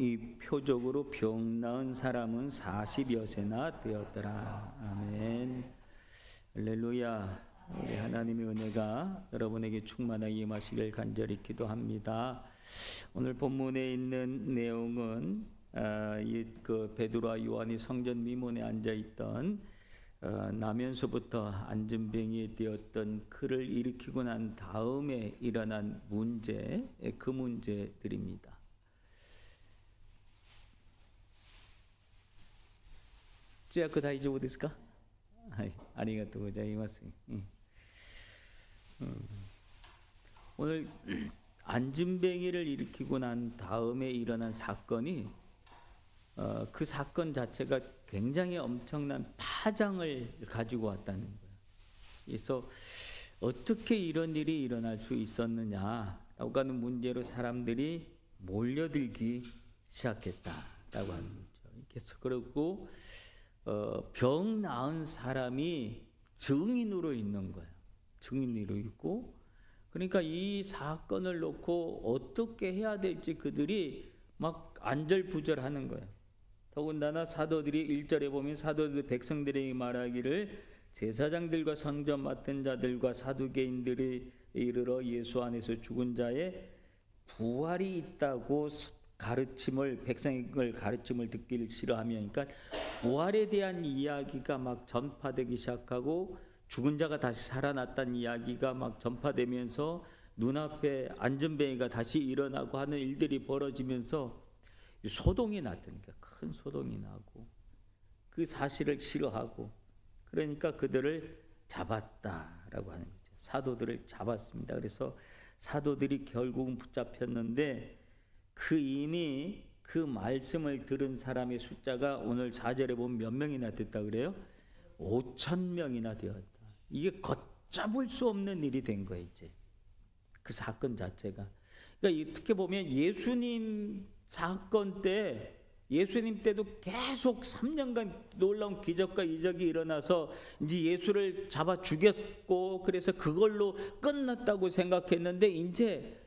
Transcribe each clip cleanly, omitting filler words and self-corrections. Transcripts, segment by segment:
이 표적으로 병 나은 사람은 40여세나 되었더라. 아멘. 할렐루야. 우리 하나님의 은혜가 여러분에게 충만하게 임하시길 간절히 기도합니다. 오늘 본문에 있는 내용은 그 베드로와 요한이 성전 미문에 앉아 있던 나면서부터 안진뱅이 되었던 그를 일으키고 난 다음에 일어난 문제, 그 문제들입니다. 그大丈夫ですか? ありがとうございます. 오늘 안진뱅이를 일으키고 난 다음에 일어난 사건이 그 사건 자체가 굉장히 엄청난 파장을 가지고 왔다는 거예요. 그래서 어떻게 이런 일이 일어날 수 있었느냐라고 하는 문제로 사람들이 몰려들기 시작했다라고 하는 거죠. 그래서 그리고 병 나은 사람이 증인으로 있는 거예요. 증인으로 있고, 그러니까 이 사건을 놓고 어떻게 해야 될지 그들이 막 안절부절하는 거예요. 더군다나 사도들이 1절에 보면 사도들 백성들에게 말하기를 제사장들과 성전 맡은 자들과 사두개인들이 이르러 예수 안에서 죽은 자의 부활이 있다고 백성을 가르침을 듣기를 싫어하며, 그러니까 부활에 대한 이야기가 막 전파되기 시작하고 죽은 자가 다시 살아났다는 이야기가 막 전파되면서 눈앞에 안진뱅이가 다시 일어나고 하는 일들이 벌어지면서 소동이 났다니까. 큰 소동이 나고 그 사실을 싫어하고, 그러니까 그들을 잡았다라고 하는 거죠. 사도들을 잡았습니다. 그래서 사도들이 결국은 붙잡혔는데 이미 그 말씀을 들은 사람의 숫자가 오늘 4절에 보면 몇 명이나 됐다 그래요? 5,000명이나 되었다. 이게 걷잡을 수 없는 일이 된 거예요. 이제 그 사건 자체가. 그러니까 어떻게 보면 예수님 사건 때, 예수님 때도 계속 3년간 놀라운 기적과 이적이 일어나서 이제 예수를 잡아 죽였고, 그래서 그걸로 끝났다고 생각했는데 이제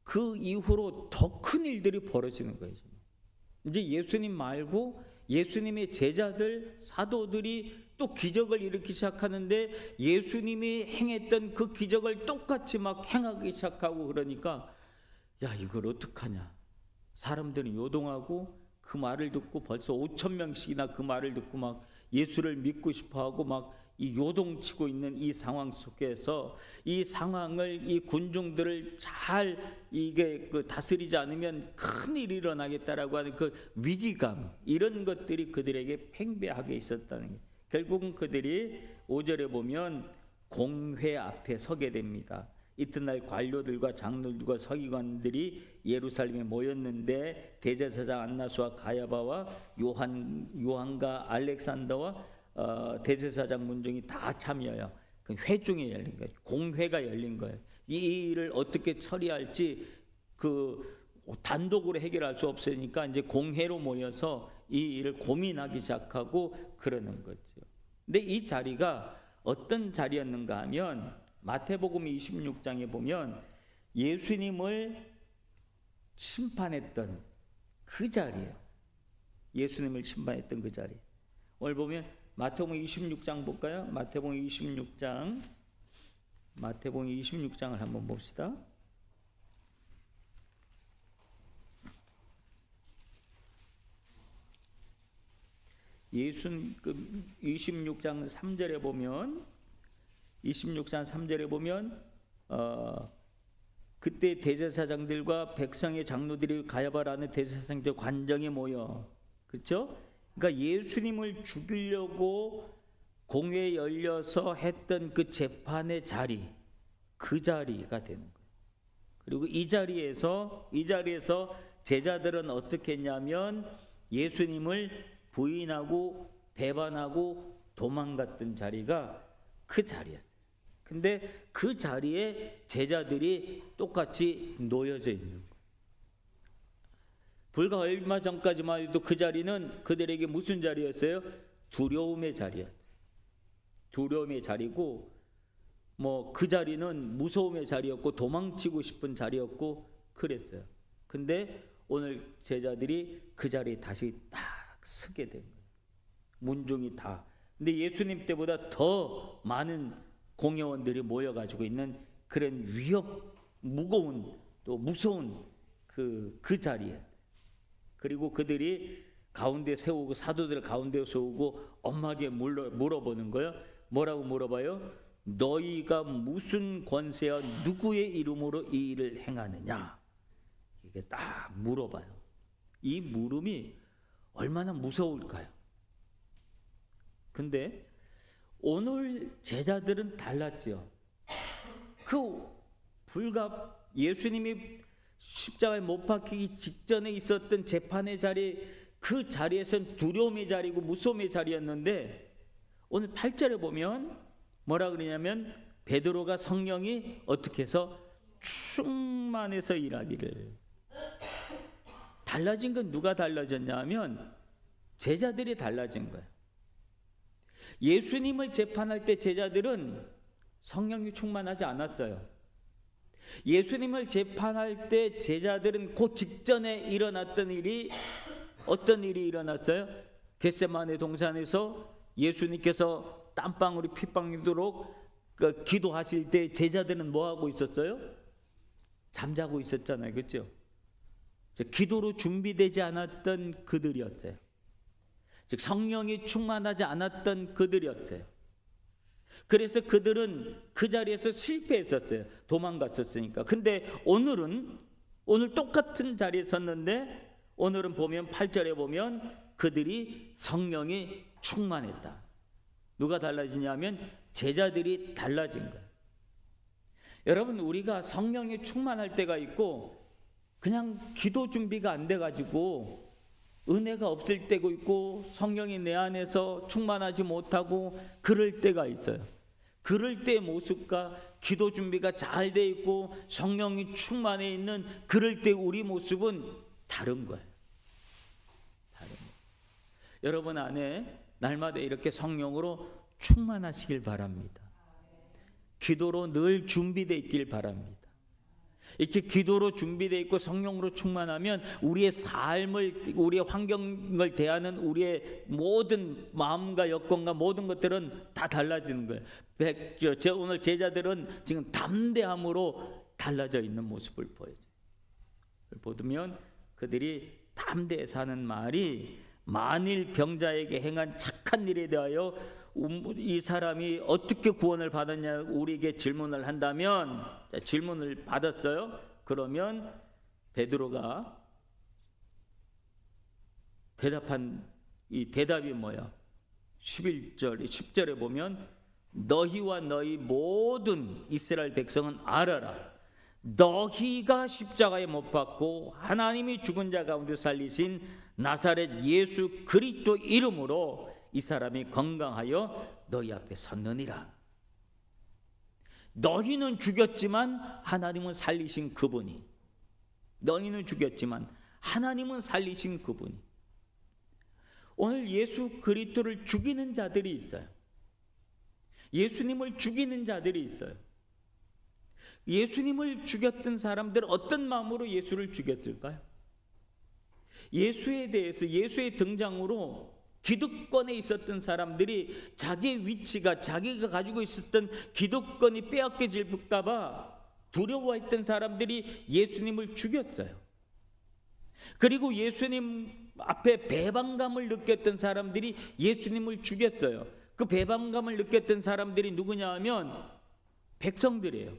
그 이후로 더 큰 일들이 벌어지는 거예요. 이제 예수님 말고 예수님의 제자들, 사도들이 또 기적을 일으키기 시작하는데 예수님이 행했던 그 기적을 똑같이 막 행하기 시작하고, 그러니까 야, 이걸 어떡하냐. 사람들은 요동하고 그 말을 듣고 벌써 5,000명씩이나 그 말을 듣고 막 예수를 믿고 싶어하고 막 이 요동치고 있는 이 상황 속에서 이 상황을, 이 군중들을 잘 다스리지 않으면 큰일이 일어나겠다라고 하는 그 위기감, 이런 것들이 그들에게 팽배하게 있었다는 거예요. 결국은 그들이 5절에 보면 공회 앞에 서게 됩니다. 이튿날 관료들과 장로들과 서기관들이 예루살렘에 모였는데 대제사장 안나스와 가야바와 요한과 알렉산더와 대제사장 문중이 다 참여해요. 그 회중이 열린 거예요. 공회가 열린 거예요. 이 일을 어떻게 처리할지 단독으로 해결할 수 없으니까 이제 공회로 모여서 이 일을 고민하기 시작하고 그러는 거죠. 근데 이 자리가 어떤 자리였는가 하면 마태복음 26장에 보면 예수님을 심판했던 그 자리예요. 예수님을 심판했던 그 자리. 오늘 보면 마태복음 26장 볼까요? 마태복음 26장을 한번 봅시다. 예수님 26장 3절에 보면 그때 대제사장들과 백성의 장로들이 가야바라는 대제사장들 관정에 모여, 그렇죠? 그러니까 예수님을 죽이려고 공회에 열려서 했던 그 재판의 자리, 그 자리가 되는 거예요. 그리고 이 자리에서 제자들은 어떻게 했냐면 예수님을 부인하고 배반하고 도망갔던 자리가 그 자리였어요. 근데 그 자리에 제자들이 똑같이 놓여져 있는 거예요. 불과 얼마 전까지만 해도 그 자리는 그들에게 무슨 자리였어요? 두려움의 자리였어요. 두려움의 자리고, 그 자리는 무서움의 자리였고 도망치고 싶은 자리였고 그랬어요. 근데 오늘 제자들이 그 자리에 다시 딱 서게 된 거예요. 문중이 다. 근데 예수님 때보다 더 많은 공회원들이 모여가지고 있는 그런 무거운 또 무서운 그 자리에. 그리고 그들이 가운데 세우고 사도들 가운데 세우고 엄하게 물어보는 거예요. 뭐라고 물어봐요? 너희가 무슨 권세와 누구의 이름으로 이 일을 행하느냐? 이게 딱 물어봐요. 이 물음이 얼마나 무서울까요? 근데 오늘 제자들은 달랐지요. 예수님이 십자가에 못 박히기 직전에 있었던 재판의 자리, 그 자리에서는 두려움의 자리고 무서움의 자리였는데 오늘 8절에 보면 뭐라 그러냐면 베드로가 성령이 어떻게 해서 충만해서 일하기를. 달라진 건 누가 달라졌냐 하면 제자들이 달라진 거예요. 예수님을 재판할 때 제자들은 성령이 충만하지 않았어요. 예수님을 재판할 때 제자들은 그 직전에 일어났던 일이 어떤 일이 일어났어요? 겟세마네 동산에서 예수님께서 땀방울이 핏방울이도록 기도하실 때 제자들은 뭐 하고 있었어요? 잠자고 있었잖아요. 그렇죠? 기도로 준비되지 않았던 그들이었어요. 즉 성령이 충만하지 않았던 그들이었어요. 그래서 그들은 그 자리에서 실패했었어요. 도망갔었으니까. 근데 오늘 똑같은 자리에 섰는데 오늘은 보면 8절에 보면 그들이 성령이 충만했다. 누가 달라지냐면 제자들이 달라진 거예요. 여러분, 우리가 성령이 충만할 때가 있고 그냥 기도 준비가 안 돼가지고 은혜가 없을 때가 있고 성령이 내 안에서 충만하지 못하고 그럴 때가 있어요. 그럴 때의 모습과 기도 준비가 잘 돼 있고 성령이 충만해 있는 그럴 때 우리 모습은 다른 거예요. 다른 거예요. 여러분 안에 날마다 이렇게 성령으로 충만하시길 바랍니다. 기도로 늘 준비되어 있길 바랍니다. 이렇게 기도로 준비되어 있고 성령으로 충만하면 우리의 삶을, 우리의 환경을 대하는 우리의 모든 마음과 여건과 모든 것들은 다 달라지는 거예요. 오늘 제자들은 지금 담대함으로 달라져 있는 모습을 보여줘요. 보면 그들이 담대해서 하는 말이 만일 병자에게 행한 착한 일에 대하여 이 사람이 어떻게 구원을 받았냐 우리에게 질문을 한다면, 질문을 받았어요. 그러면 베드로가 대답한 이 대답이 뭐야? 10절에 보면 너희와 너희 모든 이스라엘 백성은 알아라. 너희가 십자가에 못 박고 하나님이 죽은 자 가운데 살리신 나사렛 예수 그리스도 이름으로 이 사람이 건강하여 너희 앞에 섰느니라. 너희는 죽였지만 하나님은 살리신 그분이, 너희는 죽였지만 하나님은 살리신 그분이. 오늘 예수 그리스도를 죽이는 자들이 있어요. 예수님을 죽이는 자들이 있어요. 예수님을 죽였던 사람들은 어떤 마음으로 예수를 죽였을까요? 예수에 대해서, 예수의 등장으로 기득권에 있었던 사람들이 자기의 위치가, 자기가 가지고 있었던 기득권이 빼앗겨질까 봐 두려워했던 사람들이 예수님을 죽였어요. 그리고 예수님 앞에 배반감을 느꼈던 사람들이 예수님을 죽였어요. 그 배반감을 느꼈던 사람들이 누구냐 하면 백성들이에요.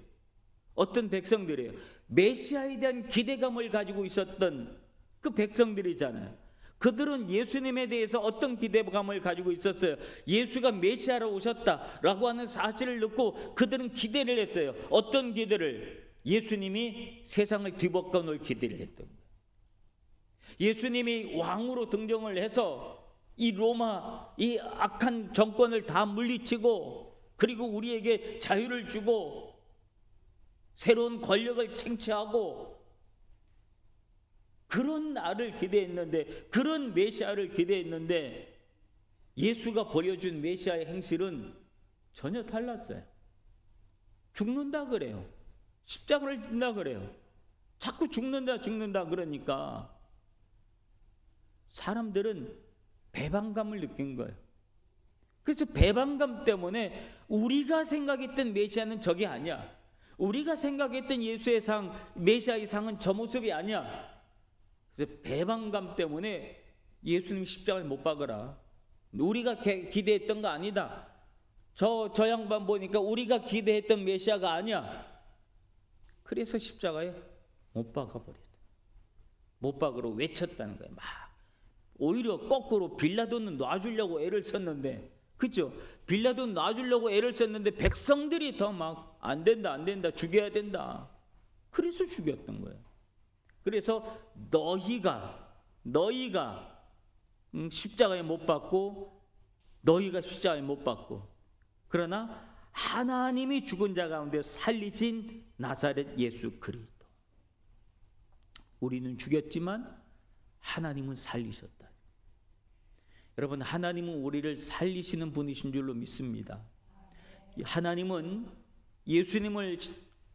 어떤 백성들이에요? 메시아에 대한 기대감을 가지고 있었던 그 백성들이잖아요. 그들은 예수님에 대해서 어떤 기대감을 가지고 있었어요? 예수가 메시아로 오셨다라고 하는 사실을 듣고 그들은 기대를 했어요. 어떤 기대를? 예수님이 세상을 뒤바꿔 놓을 기대를 했던 거예요. 예수님이 왕으로 등장을 해서 이 로마, 이 악한 정권을 다 물리치고 그리고 우리에게 자유를 주고 새로운 권력을 쟁취하고 그런 나를 기대했는데, 그런 메시아를 기대했는데 예수가 보여준 메시아의 행실은 전혀 달랐어요. 죽는다 그래요. 십자가를 진다 그래요. 자꾸 죽는다 그러니까 사람들은 배반감을 느낀 거예요. 그래서 배반감 때문에 우리가 생각했던 메시아는 저게 아니야. 우리가 생각했던 예수의 상, 메시아의 상은 저 모습이 아니야. 그래서 배반감 때문에 예수님 십자가에 못 박으라. 우리가 기대했던 거 아니다. 저 양반 보니까 우리가 기대했던 메시아가 아니야. 그래서 십자가에 못 박아버렸다. 못 박으러 외쳤다는 거예요. 막 오히려 거꾸로 빌라도는 놔주려고 애를 썼는데, 그죠? 빌라도는 놔주려고 애를 썼는데 백성들이 더 막 안 된다, 안 된다, 죽여야 된다. 그래서 죽였던 거예요. 그래서 너희가 십자가에 못 박고, 너희가 십자가에 못 박고, 그러나 하나님이 죽은 자 가운데 살리신 나사렛 예수 그리스도, 우리는 죽였지만 하나님은 살리셨다. 여러분, 하나님은 우리를 살리시는 분이신 줄로 믿습니다. 하나님은 예수님을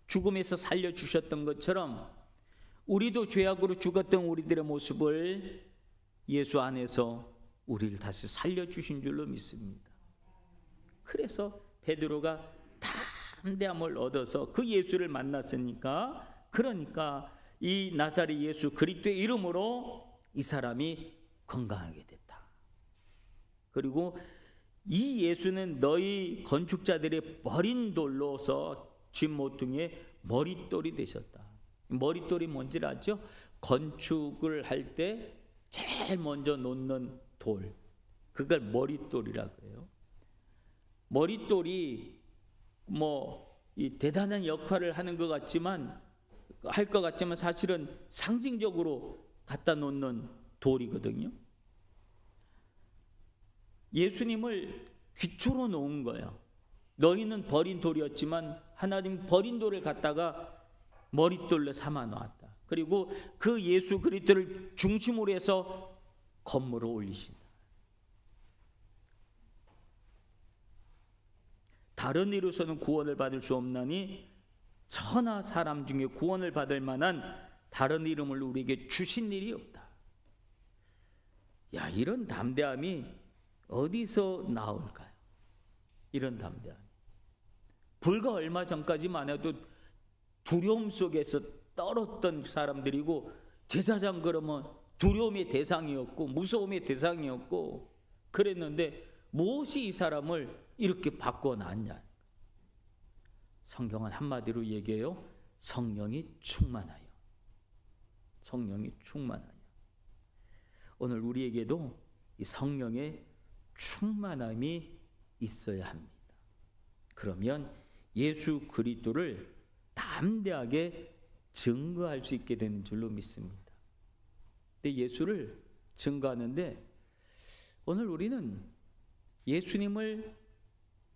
죽음에서 살려주셨던 것처럼 우리도 죄악으로 죽었던 우리들의 모습을 예수 안에서 우리를 다시 살려주신 줄로 믿습니다. 그래서 베드로가 담대함을 얻어서 그 예수를 만났으니까, 그러니까 이 나사렛 예수 그리스도의 이름으로 이 사람이 건강하게 됐다. 그리고 이 예수는 너희 건축자들의 버린 돌로서 집 모퉁이의 머릿돌이 되셨다. 머릿돌이 뭔지 아죠? 건축을 할 때 제일 먼저 놓는 돌, 그걸 머릿돌이라고 해요. 머릿돌이 이 대단한 역할을 하는 것 같지만, 사실은 상징적으로 갖다 놓는 돌이거든요. 예수님을 기초로 놓은 거예요. 너희는 버린 돌이었지만 하나님 버린 돌을 갖다가 머릿돌로 삼아 놓았다. 그리고 그 예수 그리스도를 중심으로 해서 건물을 올리신다. 다른 이로서는 구원을 받을 수 없나니 천하 사람 중에 구원을 받을 만한 다른 이름을 우리에게 주신 일이 없다. 야, 이런 담대함이 어디서 나올까요? 이런 담대함. 불과 얼마 전까지만 해도 두려움 속에서 떨었던 사람들이고, 제사장 그러면 두려움의 대상이었고 무서움의 대상이었고 그랬는데, 무엇이 이 사람을 이렇게 바꿔놨냐? 성경은 한마디로 얘기해요. 성령이 충만하여. 성령이 충만하여. 오늘 우리에게도 이 성령의 충만함이 있어야 합니다. 그러면 예수 그리스도를 담대하게 증거할 수 있게 되는 줄로 믿습니다. 근데 예수를 증거하는데, 오늘 우리는 예수님을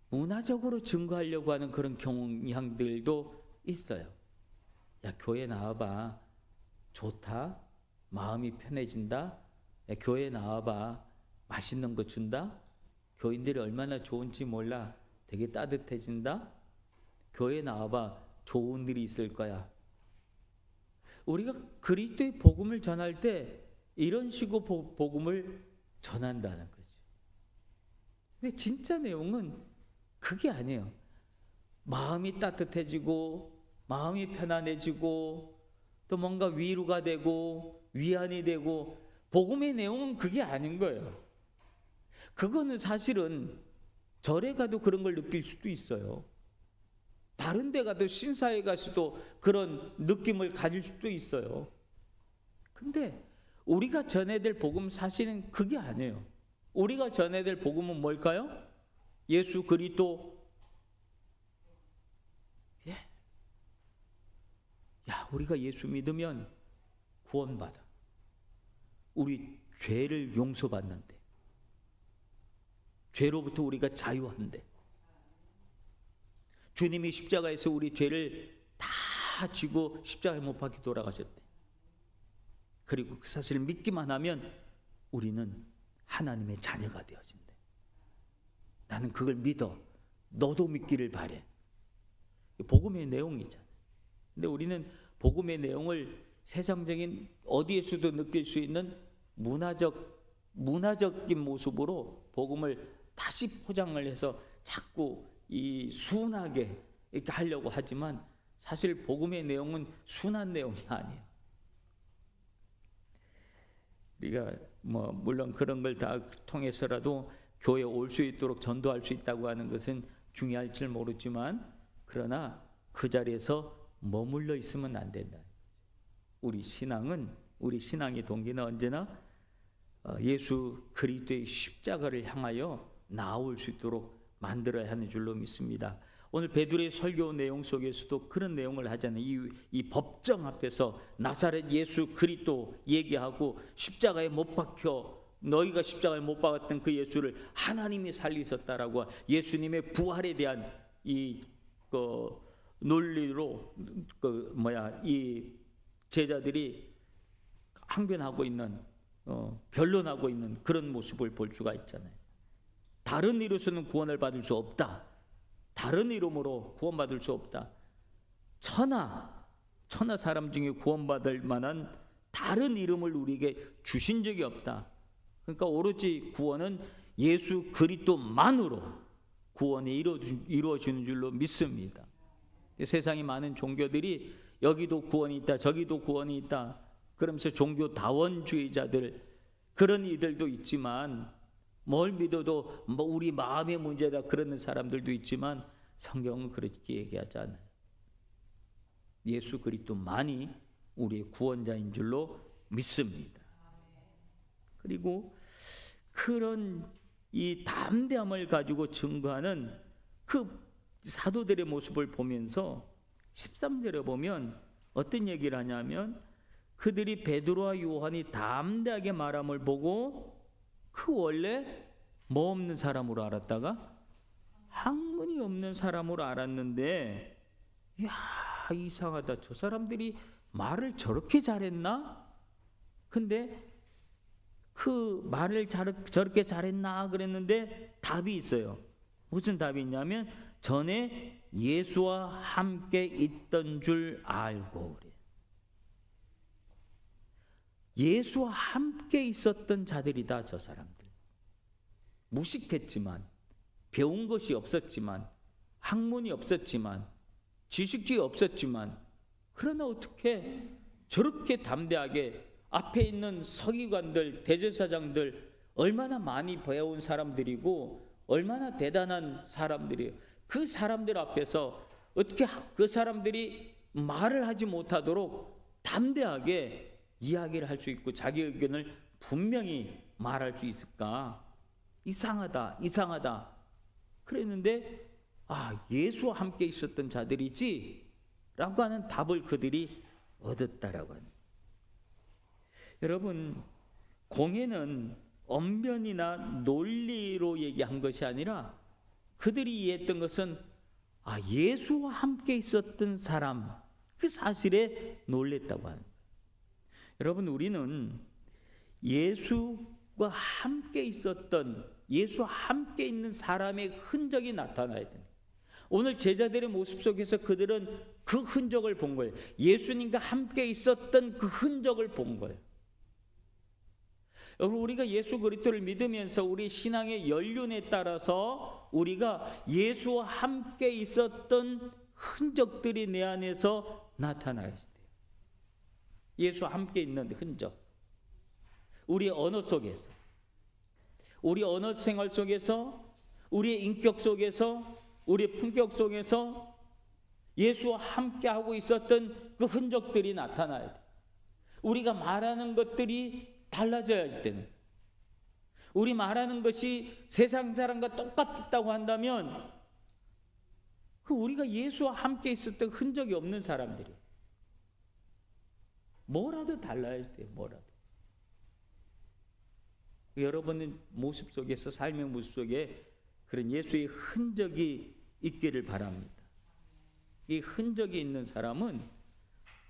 문화적으로 증거하려고 하는 그런 경향들도 있어요. 야, 교회 나와봐, 좋다, 마음이 편해진다. 야, 교회 나와봐, 맛있는 거 준다. 교인들이 얼마나 좋은지 몰라, 되게 따뜻해진다. 교회 나와봐, 좋은 일이 있을 거야. 우리가 그리스도의 복음을 전할 때 이런 식으로 복음을 전한다는 거죠. 근데 진짜 내용은 그게 아니에요. 마음이 따뜻해지고 마음이 편안해지고 또 뭔가 위로가 되고 위안이 되고, 복음의 내용은 그게 아닌 거예요. 그거는 사실은 절에 가도 그런 걸 느낄 수도 있어요. 다른 데 가도, 신사에 가서도 그런 느낌을 가질 수도 있어요. 근데 우리가 전해야 될 복음 사실은 그게 아니에요. 우리가 전해야 될 복음은 뭘까요? 예수 그리스도. 야, 우리가 예수 믿으면 구원받아. 우리 죄를 용서받는데, 죄로부터 우리가 자유한데, 주님이 십자가에서 우리 죄를 다 지고 십자가에 못 박혀 돌아가셨대. 그리고 그 사실을 믿기만 하면 우리는 하나님의 자녀가 되어진대. 나는 그걸 믿어. 너도 믿기를 바래. 복음의 내용이잖아. 근데 우리는 복음의 내용을 세상적인 어디에서도 느낄 수 있는 문화적인 모습으로 복음을 다시 포장을 해서 자꾸 이 순하게 이렇게 하려고 하지만 사실 복음의 내용은 순한 내용이 아니에요. 우리가 물론 그런 걸 다 통해서라도 교회에 올 수 있도록 전도할 수 있다고 하는 것은 중요할지 모르지만, 그러나 그 자리에서 머물러 있으면 안 된다. 우리 신앙의 동기는 언제나 예수 그리스도의 십자가를 향하여 나아올 수 있도록 만들어야 하는 줄로 믿습니다. 오늘 베드로의 설교 내용 속에서도 그런 내용을 하잖아요. 이 법정 앞에서 나사렛 예수 그리스도 얘기하고, 십자가에 못 박혀 너희가 십자가에 못 박았던 그 예수를 하나님이 살리셨다라고 예수님의 부활에 대한 이 논리로 이 제자들이 항변하고 있는, 변론하고 있는 그런 모습을 볼 수가 있잖아요. 다른 이로서는 구원을 받을 수 없다. 다른 이름으로 구원받을 수 없다. 천하 사람 중에 구원받을 만한 다른 이름을 우리에게 주신 적이 없다. 그러니까 오로지 구원은 예수 그리스도만으로 구원이 이루어지는 줄로 믿습니다. 세상에 많은 종교들이 여기도 구원이 있다, 저기도 구원이 있다 그러면서 종교다원주의자들, 그런 이들도 있지만, 뭘 믿어도 우리 마음의 문제다 그러는 사람들도 있지만, 성경은 그렇게 얘기하지 않아요. 예수 그리스도만이 우리의 구원자인 줄로 믿습니다. 그리고 그런 이 담대함을 가지고 증거하는 그 사도들의 모습을 보면서 13절에 보면 어떤 얘기를 하냐면, 그들이 베드로와 요한이 담대하게 말함을 보고 그 원래 뭐 없는 사람으로 알았다가 학문이 없는 사람으로 알았는데, 야, 이상하다. 저 사람들이 말을 저렇게 잘했나? 근데 그 말을 저렇게 잘했나 그랬는데 답이 있어요. 무슨 답이 있냐면, 전에 예수와 함께 있던 줄 알고 그래. 예수와 함께 있었던 자들이다, 저 사람들. 무식했지만, 배운 것이 없었지만, 학문이 없었지만, 지식이 없었지만, 그러나 어떻게 저렇게 담대하게 앞에 있는 서기관들, 대제사장들 얼마나 많이 배운 사람들이고 얼마나 대단한 사람들이에요. 그 사람들 앞에서 어떻게 그 사람들이 말을 하지 못하도록 담대하게 이야기를 할 수 있고 자기 의견을 분명히 말할 수 있을까? 이상하다. 그랬는데, 예수와 함께 있었던 자들이지 라고 하는 답을 그들이 얻었다라고 하는. 여러분, 공예는 언변이나 논리로 얘기한 것이 아니라 그들이 이해했던 것은 예수와 함께 있었던 사람, 그 사실에 놀랬다고 하는 거예요. 여러분, 우리는 예수와 함께 있었던, 예수와 함께 있는 사람의 흔적이 나타나야 됩니다. 오늘 제자들의 모습 속에서 그들은 그 흔적을 본 거예요. 예수님과 함께 있었던 그 흔적을 본 거예요. 여러분, 우리가 예수 그리스도를 믿으면서 우리 신앙의 연륜에 따라서 우리가 예수와 함께 있었던 흔적들이 내 안에서 나타나야 돼요. 예수와 함께 있는 흔적. 우리의 언어 속에서, 우리 언어 생활 속에서, 우리의 인격 속에서, 우리의 품격 속에서 예수와 함께 하고 있었던 그 흔적들이 나타나야 돼. 우리가 말하는 것들이 달라져야지 되는. 우리 말하는 것이 세상 사람과 똑같다고 한다면 그 우리가 예수와 함께 있었던 흔적이 없는 사람들이에요. 뭐라도 달라야 돼요. 뭐라도. 여러분의 모습 속에서, 삶의 모습 속에 그런 예수의 흔적이 있기를 바랍니다. 이 흔적이 있는 사람은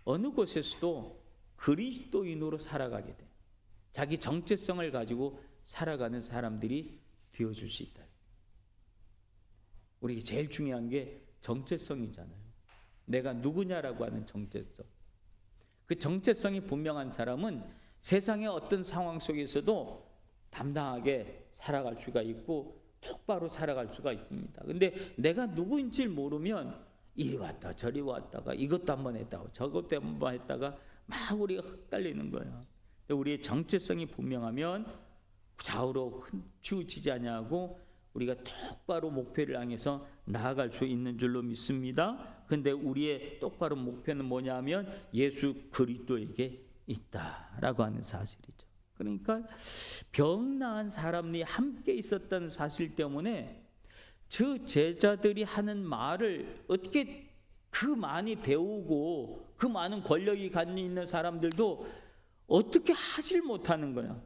어느 곳에서도 그리스도인으로 살아가게 돼요. 자기 정체성을 가지고 살아가는 사람들이 되어줄 수 있다. 우리에게 제일 중요한 게 정체성이잖아요. 내가 누구냐라고 하는 정체성. 그 정체성이 분명한 사람은 세상의 어떤 상황 속에서도 담당하게 살아갈 수가 있고 똑바로 살아갈 수가 있습니다. 근데 내가 누구인지 모르면 이리 왔다 저리 왔다가 이것도 한번 했다가 저것도 한번 했다가 막 우리가 헷갈리는 거야. 우리의 정체성이 분명하면 좌우로 치우치지 아니하고 우리가 똑바로 목표를 향해서 나아갈 수 있는 줄로 믿습니다. 근데 우리의 똑바로 목표는 뭐냐면 예수 그리스도에게 있다라고 하는 사실이죠. 그러니까 병 나은 사람이 함께 있었던 사실 때문에 저 제자들이 하는 말을 어떻게 그 많이 배우고 그 많은 권력이 갖고 있는 사람들도 어떻게 하질 못하는 거야.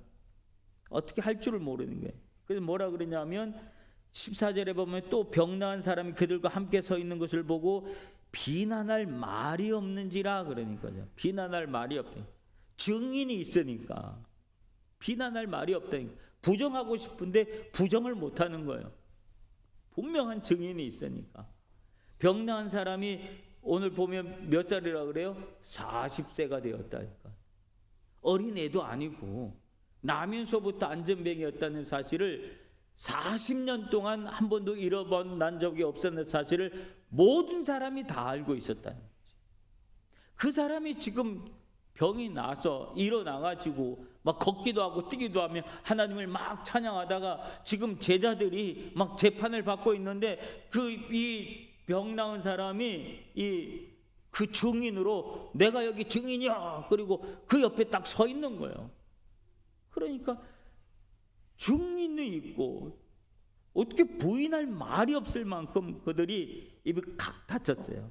어떻게 할 줄을 모르는 거예요. 그래서 뭐라 그러냐면 14절에 보면 또 병 나은 사람이 그들과 함께 서 있는 것을 보고 비난할 말이 없는지라 그러니까요. 비난할 말이 없다. 증인이 있으니까 비난할 말이 없다니까. 부정하고 싶은데 부정을 못하는 거예요. 분명한 증인이 있으니까. 병 나은 사람이 오늘 보면 몇 살이라 그래요? 40세가 되었다니까. 어린애도 아니고 나면서부터 안전병이었다는 사실을 40년 동안 한 번도 잃어본 적이 없었는 사실을 모든 사람이 다 알고 있었다는 거지. 그 사람이 지금 병이 나서 일어나가지고 막 걷기도 하고 뛰기도 하며 하나님을 막 찬양하다가 지금 제자들이 막 재판을 받고 있는데 이 병 나은 사람이 그 증인으로 내가 여기 증인이야 그리고 그 옆에 딱 서 있는 거예요. 그러니까 증인이 있고 어떻게 부인할 말이 없을 만큼 그들이 입이 칵 닫혔어요.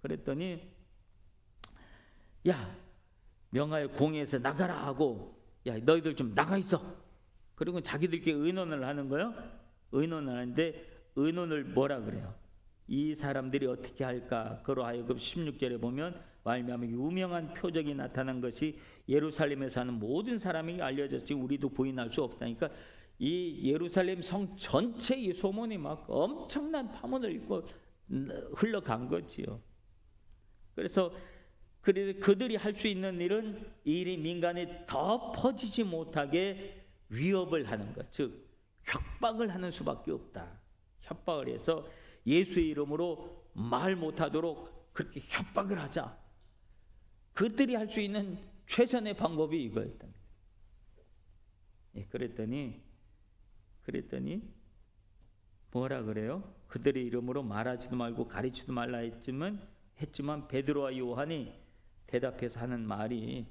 그랬더니 야 명하여 궁에서 나가라 하고 야 너희들 좀 나가 있어. 그리고 자기들끼리 의논을 하는 거예요. 의논을 하는데 의논을 뭐라 그래요? 이 사람들이 어떻게 할까? 그로 하여금 16절에 보면 말미암아 유명한 표적이 나타난 것이 예루살렘에 사는 모든 사람에게 알려졌지 우리도 부인할 수 없다니까. 이 예루살렘 성 전체의 소문이 막 엄청난 파문을 일고 흘러간 거지요. 그래서 그들이 할 수 있는 일은 일이 민간에 더 퍼지지 못하게 위협을 하는 것, 즉 협박을 하는 수밖에 없다. 협박을 해서 예수의 이름으로 말 못하도록 그렇게 협박을 하자. 그들이 할 수 있는 최선의 방법이 이거였다. 그랬더니 뭐라 그래요? 그들의 이름으로 말하지도 말고 가르치지도 말라 했지만 베드로와 요한이 대답해서 하는 말이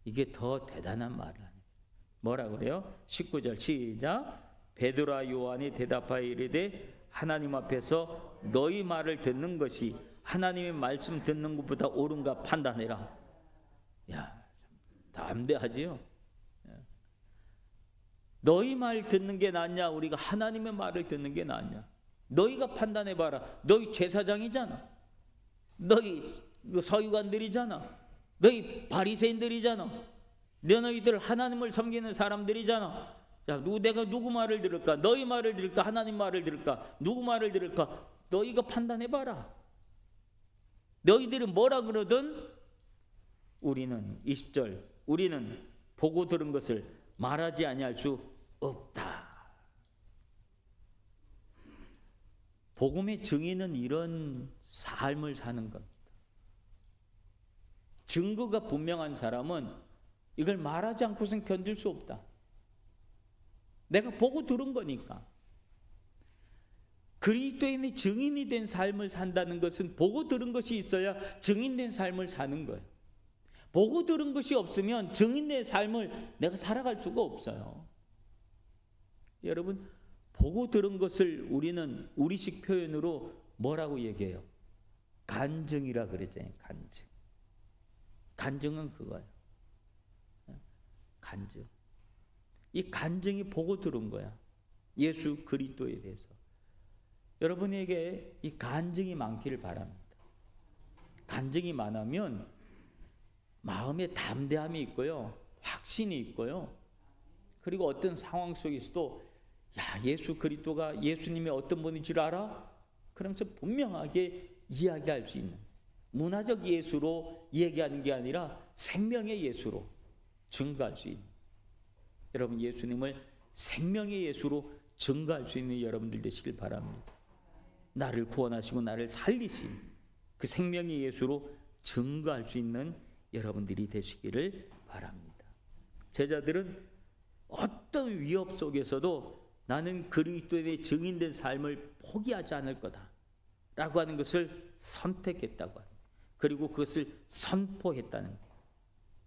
이게 더 대단한 말을 하는 거예요. 뭐라 그래요? 19절 시작. 베드로와 요한이 대답하여 이르되 하나님 앞에서 너희 말을 듣는 것이 하나님의 말씀 듣는 것보다 옳은가 판단해라. 야, 담대하지요. 너희 말 듣는 게 낫냐 우리가 하나님의 말을 듣는 게 낫냐? 너희가 판단해봐라. 너희 제사장이잖아. 너희 서기관들이잖아. 너희 바리새인들이잖아. 너희들 하나님을 섬기는 사람들이잖아. 야, 내가 누구 말을 들을까? 너희 말을 들을까? 하나님 말을 들을까? 누구 말을 들을까? 너희가 판단해봐라. 너희들은 뭐라 그러든 우리는 20절 우리는 보고 들은 것을 말하지 아니할 수 없다. 복음의 증인은 이런 삶을 사는 겁니다. 증거가 분명한 사람은 이걸 말하지 않고선 견딜 수 없다. 내가 보고 들은 거니까. 그리스도인의 증인이 된 삶을 산다는 것은 보고 들은 것이 있어야 증인된 삶을 사는 거예요. 보고 들은 것이 없으면 증인된 삶을 내가 살아갈 수가 없어요. 여러분, 보고 들은 것을 우리는 우리식 표현으로 뭐라고 얘기해요? 간증이라 그랬잖아요. 간증. 간증은 그거예요. 간증. 이 간증이 보고 들은 거야. 예수 그리스도에 대해서. 여러분에게 이 간증이 많기를 바랍니다. 간증이 많으면 마음에 담대함이 있고요. 확신이 있고요. 그리고 어떤 상황 속에서도 야, 예수 그리스도가 예수님이 어떤 분인 줄 알아? 그러면서 분명하게 이야기할 수 있는 문화적 예수로 얘기하는 게 아니라 생명의 예수로 증거할 수 있는, 여러분 예수님을 생명의 예수로 증거할 수 있는 여러분들 되시길 바랍니다. 나를 구원하시고 나를 살리신 그 생명의 예수로 증거할 수 있는 여러분들이 되시기를 바랍니다. 제자들은 어떤 위협 속에서도 나는 그리스도의 증인된 삶을 포기하지 않을 거다 라고 하는 것을 선택했다고 합니다. 그리고 그것을 선포했다는 거예요.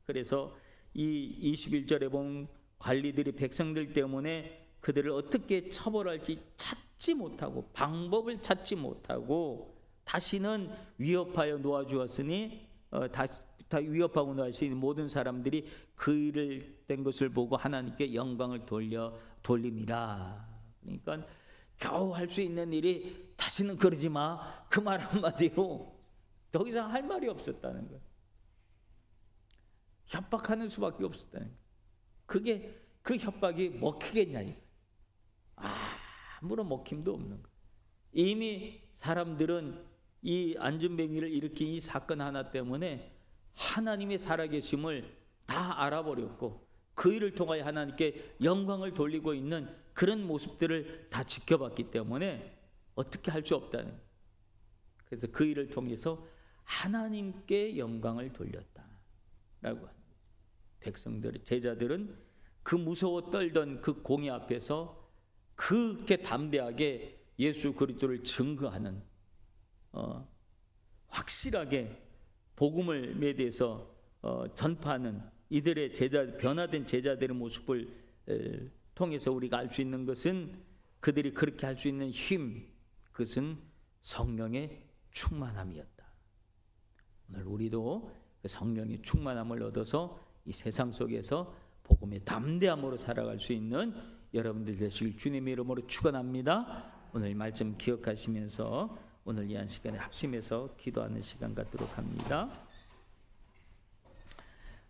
그래서 이 21절에 보면 관리들이 백성들 때문에 그들을 어떻게 처벌할지 찾지 못하고 방법을 찾지 못하고 다시는 위협하여 놓아주었으니 다 위협하고 놓아주신 모든 사람들이 그 일을 된 것을 보고 하나님께 영광을 돌림이라. 그러니까 겨우 할 수 있는 일이 다시는 그러지 마, 그 말 한마디로 더 이상 할 말이 없었다는 거예요. 협박하는 수밖에 없었다는 거예요. 그게 그 협박이 먹히겠냐 이거. 아무런 먹힘도 없는 거예요. 이미 사람들은 이 안전뱅이를 일으킨 이 사건 하나 때문에 하나님의 살아계심을 다 알아버렸고 그 일을 통하여 하나님께 영광을 돌리고 있는 그런 모습들을 다 지켜봤기 때문에 어떻게 할 수 없다는 거예요. 그래서 그 일을 통해서 하나님께 영광을 돌렸다라고 합니다. 백성들, 제자들은 그 무서워 떨던 그 공의 앞에서 그렇게 담대하게 예수 그리스도를 증거하는 확실하게 복음을 매대해서 전파하는 이들의 변화된 제자들의 모습을 통해서 우리가 알 수 있는 것은 그들이 그렇게 할 수 있는 힘, 그것은 성령의 충만함이었다. 오늘 우리도 그 성령의 충만함을 얻어서 이 세상 속에서 복음의 담대함으로 살아갈 수 있는 여러분들 되실 주님의 이름으로 축원합니다. 오늘 말씀 기억하시면서 오늘 이 한 시간에 합심해서 기도하는 시간 갖도록 합니다.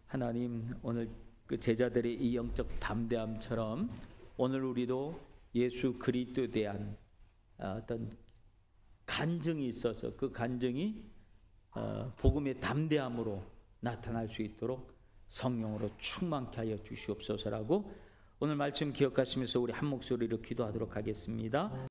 하나님, 오늘 그 제자들의 이 영적 담대함처럼 오늘 우리도 예수 그리스도에 대한 어떤 간증이 있어서 그 간증이 복음의 담대함으로 나타날 수 있도록 성령으로 충만케 하여 주시옵소서라고 오늘 말씀 기억하시면서 우리 한 목소리로 기도하도록 하겠습니다.